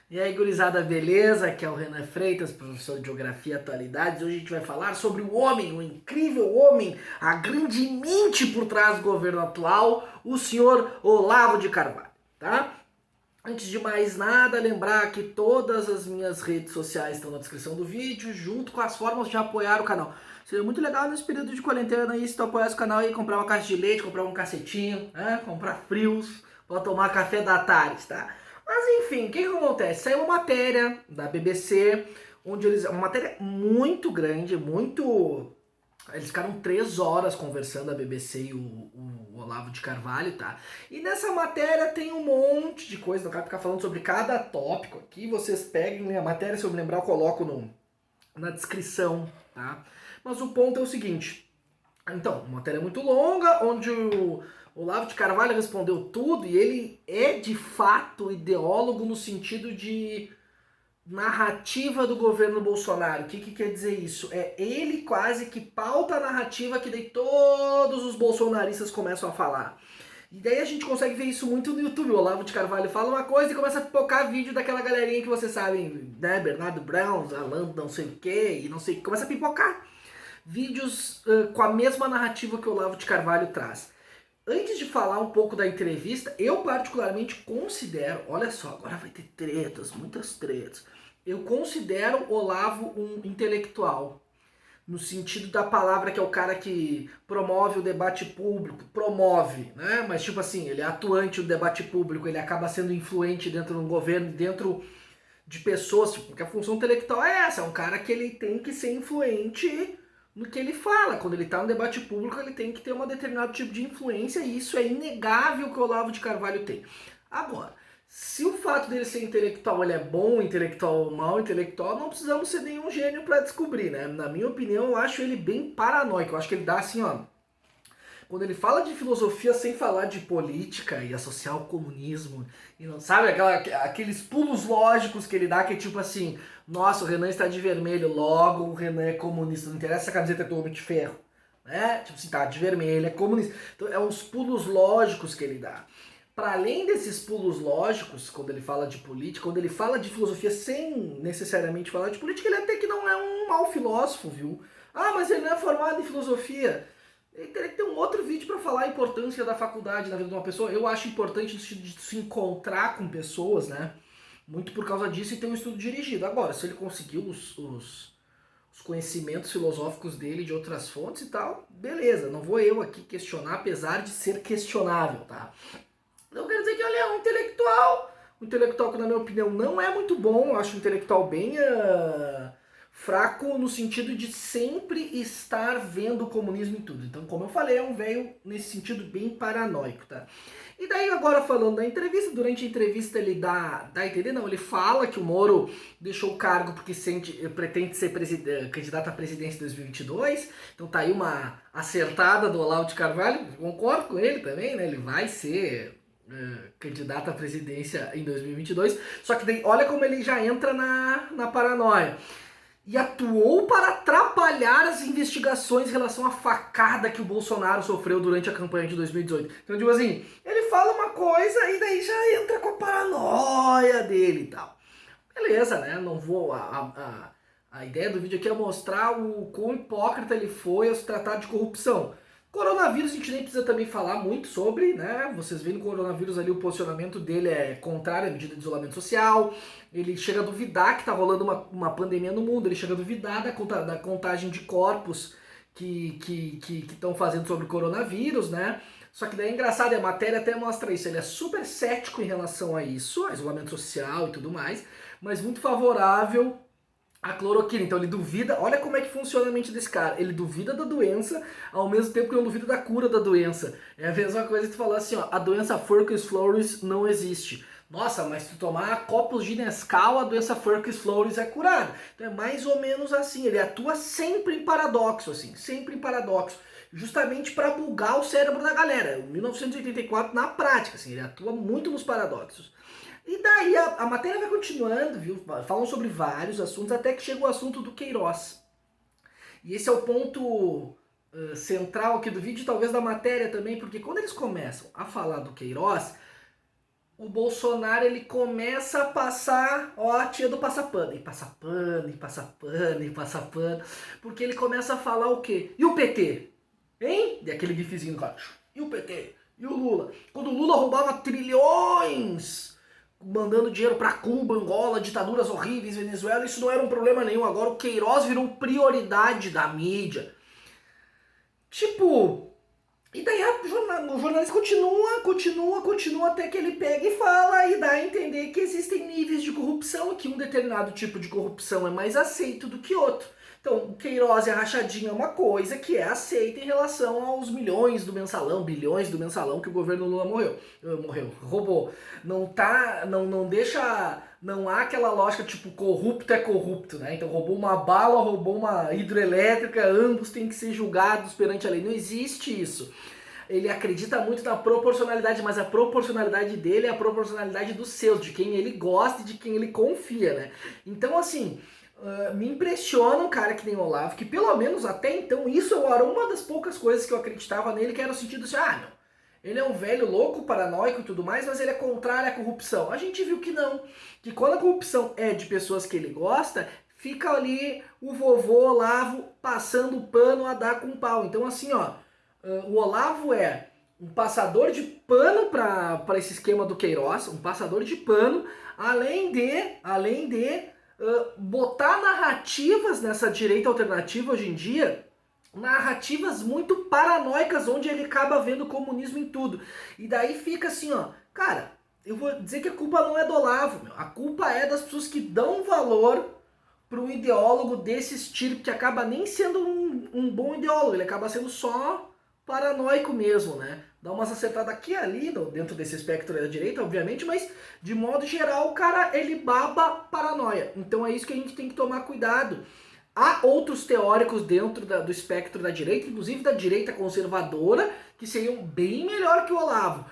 E aí, gurizada, beleza? Aqui é o Renan Freitas, professor de Geografia e Atualidades. Hoje a gente vai falar sobre o homem, o incrível homem, a grande mente por trás do governo atual, o senhor Olavo de Carvalho, tá? Antes de mais nada, lembrar que todas as minhas redes sociais estão na descrição do vídeo, junto com as formas de apoiar o canal. Seria muito legal nesse período de quarentena aí, se tu apoiasse o canal e comprar uma caixa de leite, comprar um cacetinho, né? Comprar frios, para tomar café da tarde, tá? Mas enfim, o que acontece? Saiu uma matéria da BBC, onde eles. Uma matéria muito grande, muito. Eles ficaram 3 horas conversando, a BBC e o Olavo de Carvalho, tá? E nessa matéria tem um monte de coisa, não quero ficar falando sobre cada tópico aqui. Vocês peguem a matéria, se eu me lembrar, eu coloco na descrição, tá? Mas o ponto é o seguinte. Então, uma matéria muito longa, onde o Olavo de Carvalho respondeu tudo e ele é de fato ideólogo no sentido de narrativa do governo Bolsonaro. O que quer dizer isso? É ele quase que pauta a narrativa que daí todos os bolsonaristas começam a falar. E daí a gente consegue ver isso muito no YouTube. O Olavo de Carvalho fala uma coisa e começa a pipocar vídeo daquela galerinha que vocês sabem, né? Bernardo Brown, Alan, não sei o que, e não sei o que. Começa a pipocar vídeos com a mesma narrativa que o Olavo de Carvalho traz. Antes de falar um pouco da entrevista, eu particularmente considero, olha só, agora vai ter tretas, muitas tretas. Eu considero Olavo um intelectual, no sentido da palavra que é o cara que promove o debate público, promove, né? Mas tipo assim, ele é atuante no debate público, ele acaba sendo influente dentro do governo, dentro de pessoas, tipo, porque a função intelectual é essa, é um cara que ele tem que ser influente no que ele fala. Quando ele está no debate público, ele tem que ter um determinado tipo de influência, e isso é inegável que o Olavo de Carvalho tem. Agora, se o fato dele ser intelectual, ele é bom intelectual ou mau intelectual, não precisamos ser nenhum gênio para descobrir, né? Na minha opinião, eu acho ele bem paranoico. Eu acho que ele dá assim, ó, quando ele fala de filosofia sem falar de política e associar o comunismo, e não sabe aqueles pulos lógicos que ele dá, que é tipo assim, nossa, o Renan está de vermelho, logo o Renan é comunista, não interessa se a camiseta é do Homem de Ferro, né? Tipo assim, tá de vermelho, é comunista. Então é uns pulos lógicos que ele dá. Para além desses pulos lógicos, quando ele fala de política, quando ele fala de filosofia sem necessariamente falar de política, ele até que não é um mau filósofo, viu? Ah, mas ele não é formado em filosofia. Ele teria que ter um outro vídeo para falar a importância da faculdade na vida de uma pessoa. Eu acho importante no sentido de se encontrar com pessoas, né? Muito por causa disso e ter um estudo dirigido. Agora, se ele conseguiu os conhecimentos filosóficos dele de outras fontes e tal, beleza. Não vou eu aqui questionar, apesar de ser questionável, tá? Não quero dizer que ele é um intelectual que, na minha opinião, não é muito bom. Eu acho um intelectual bem fraco no sentido de sempre estar vendo o comunismo em tudo. Então, como eu falei, é um velho nesse sentido bem paranoico, tá? E daí agora falando da entrevista, durante a entrevista ele dá a entender, não, ele fala que o Moro deixou o cargo porque pretende ser candidato à presidência em 2022, então tá aí uma acertada do Olavo de Carvalho, concordo com ele também, né, ele vai ser candidato à presidência em 2022, só que daí olha como ele já entra na paranoia e atuou para atrapalhar as investigações em relação à facada que o Bolsonaro sofreu durante a campanha de 2018. Então, tipo assim, ele fala uma coisa e daí já entra com a paranoia dele e tal. Beleza, né? Não vou. A ideia do vídeo aqui é mostrar o quão hipócrita ele foi ao se tratar de corrupção. Coronavírus a gente nem precisa também falar muito sobre, né? Vocês veem no coronavírus ali o posicionamento dele é contrário à medida de isolamento social. Ele chega a duvidar que está rolando uma pandemia no mundo, ele chega a duvidar da contagem de corpos que estão fazendo sobre o coronavírus, né? Só que daí é engraçado, a matéria até mostra isso, ele é super cético em relação a isso, a isolamento social e tudo mais, mas muito favorável a cloroquina. Então ele duvida, olha como é que funciona a mente desse cara. Ele duvida da doença, ao mesmo tempo que não duvida da cura da doença. É a mesma coisa que tu falar assim, ó, a doença Furcus floris não existe. Nossa, mas se tu tomar copos de Nescau, a doença Furcus floris é curada. Então é mais ou menos assim, ele atua sempre em paradoxo, assim, sempre em paradoxo. Justamente para bugar o cérebro da galera. O 1984 na prática, assim, ele atua muito nos paradoxos. E daí a matéria vai continuando, viu? Falam sobre vários assuntos, até que chega o assunto do Queiroz. E esse é o ponto central aqui do vídeo, talvez da matéria também, porque quando eles começam a falar do Queiroz, o Bolsonaro ele começa a passar, ó, a tia do passapano, e passa pano, e passa pano, e passa pano, porque ele começa a falar o quê? E o PT? Hein? E aquele gifzinho, cara. E o PT? E o Lula? Quando o Lula roubava trilhões, mandando dinheiro pra Cuba, Angola, ditaduras horríveis, Venezuela, isso não era um problema nenhum. Agora o Queiroz virou prioridade da mídia. Tipo, e daí o jornalista continua até que ele pega e fala e dá a entender que existem níveis de corrupção e que um determinado tipo de corrupção é mais aceito do que outro. Então, o Queiroz e a rachadinha é uma coisa que é aceita em relação aos milhões do mensalão, bilhões do mensalão que o governo Lula roubou. Não deixa, não há aquela lógica tipo corrupto é corrupto, né? Então roubou uma bala, roubou uma hidrelétrica, ambos têm que ser julgados perante a lei. Não existe isso. Ele acredita muito na proporcionalidade, mas a proporcionalidade dele é a proporcionalidade dos seus, de quem ele gosta e de quem ele confia, né? Então, assim, me impressiona um cara que nem o Olavo, que pelo menos até então, isso era uma das poucas coisas que eu acreditava nele, que era o sentido assim, não, ele é um velho louco, paranoico e tudo mais, mas ele é contrário à corrupção. A gente viu que não, que quando a corrupção é de pessoas que ele gosta, fica ali o vovô Olavo passando o pano a dar com pau. Então assim, ó, o Olavo é um passador de pano para esse esquema do Queiroz, um passador de pano, além de botar narrativas nessa direita alternativa hoje em dia, narrativas muito paranoicas, onde ele acaba vendo comunismo em tudo. E daí fica assim, ó, cara, eu vou dizer que a culpa não é do Olavo, meu. A culpa é das pessoas que dão valor para um ideólogo desse estilo, que acaba nem sendo um bom ideólogo, ele acaba sendo só paranoico mesmo, né? Dá umas acertadas aqui e ali, dentro desse espectro da direita, obviamente, mas de modo geral o cara, ele baba paranoia. Então é isso que a gente tem que tomar cuidado. Há outros teóricos dentro do espectro da direita, inclusive da direita conservadora, que seriam bem melhor que o Olavo.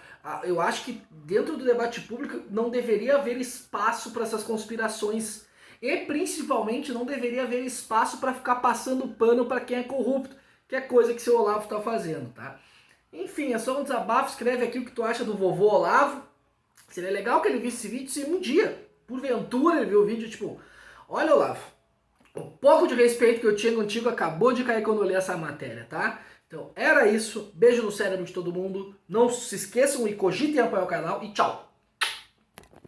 Eu acho que dentro do debate público não deveria haver espaço para essas conspirações e principalmente não deveria haver espaço para ficar passando pano para quem é corrupto, que é coisa que seu Olavo está fazendo, tá? Enfim, é só um desabafo. Escreve aqui o que tu acha do vovô Olavo. Seria legal que ele visse esse vídeo se um dia, porventura, ele viu o vídeo tipo, olha, Olavo, o pouco de respeito que eu tinha contigo acabou de cair quando eu li essa matéria, tá? Então era isso. Beijo no cérebro de todo mundo. Não se esqueçam e cogitem apoiar o canal e tchau!